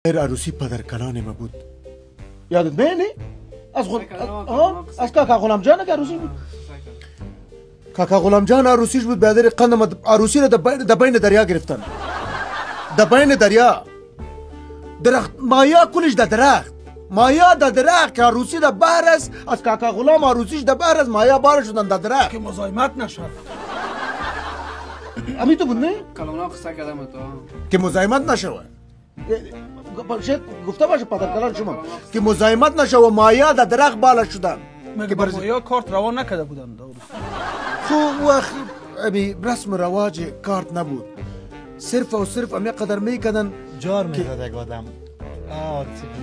عروسی پدر کلان ما بود. یادت میاد؟ از کاکا غلام جان که عروسی بود. کاکا غلام جان عروسیش بود. بعد قندم عروسی را در بین دریا گرفتن. در بین دریا درخت مایا کلش در درخت مایا در درخت که عروسی در بحر است. از کاکا غلام عروسیش در بحر است. مایا بار شدن در درخت که مزاحمت نشد. امی تو بود نه؟ کلامنا قصه کردم تو که مزاحمت نشود. گفته باشه پدر کلان شما که مزاحمت نشه و مایا در درخت بالا شدن. که مایا کارت روان نکرده بودن. خب وقت امی رسم و رواج کارت نبود. صرف و صرف امی قدر میکردن جار میزد آدم.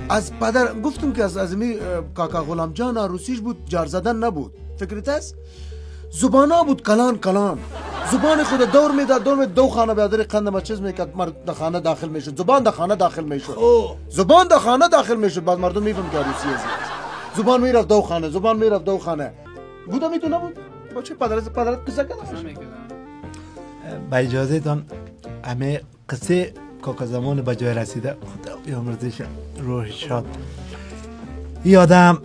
از پدر گفتم که از امی کاکا غلام جان عروسیش بود. جار زدن نبود. فکرت است؟ زبانا بود کلان کلان. زبان خود دور میداد دو خانه بیادر قندم چیز میکرد. مرد در خانه داخل میشد. زبان در خانه داخل میشد. زبان در خانه داخل میشد. بعد مردم میفهم که عروسی است. زبان میرفت دو خانه. زبان میرفت دو خانه. بودم میتونه نبود. با چه پدرت قصه کردم. با اجازه تان همه قصه کاکا زمان به جای رسیده. خدا بیامرزش روح شاد. این آدم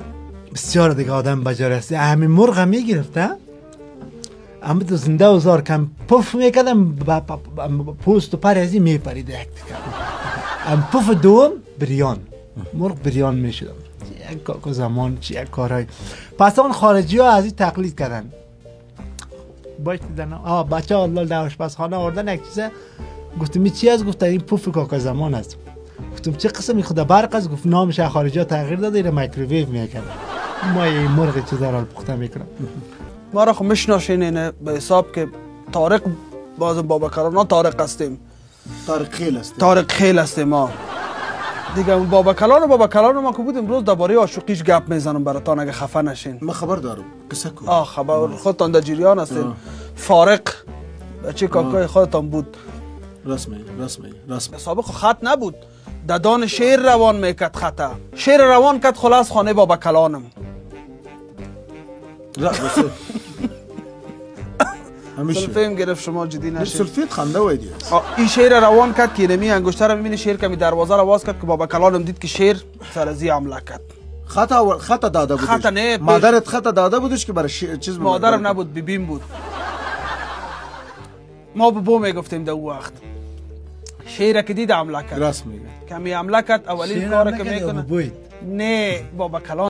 بسیار دیگه آدم به جای رسیده. همین مرغ هم میگرفته. اما تو زنده و زار کم پف میکردم پوست و پر ازی میپرید. ام پف دوم بریان مرغ بریان میشدم. یک کاکا زمان چی یک کارهای. پس اون خارجی ها از این تقلید کردن. باش دیدن بچه ها در آشپزخانه آوردن یک چیزه. گفتم چی است؟ گفتن این پف کاکا زمان است. گفتم چه قسم خدا برق است؟ گفت نامش خارجی ها تغییر داده ایره مایکروویو میکنن. ما این مرغ چیزا را پخته میکنم. ما را خب میشناسین اینه به حساب که طارق باز بابکلان طارق هستیم. طارق خیل هستیم ما دیگه. بابکلان ما که بود امروز درباره عاشقیش گپ میزنم براتون اگه خفه نشین. من خبر دارم. قصه کن. خبر خودتان در جریان هستین. فارق بچه کاکای خودتان بود. رسمی سابق خط نبود. ددان شیر روان میکرد. خطا شیر روان کرد خلاص خانه بابکلانم. سلفیم گرفت شما جدی نشید. سلفیت خنده ویدی. این شیر روان کرد که نمی انگشتر رو میبینی شیر کمی دروازه رو باز کرد که بابا کلانم دید که شیر سرزی حمله کرد. خطا داده بودش. خطا نه. مادرت خطا داده بودش که برای چیز مادرم نبود بیبیم بود. ما بابا میگفتیم در اون وقت. شیر که دید حمله کرد. راست میگه. کمی حمله کرد اولین کار که میکنه. نه بابا کلان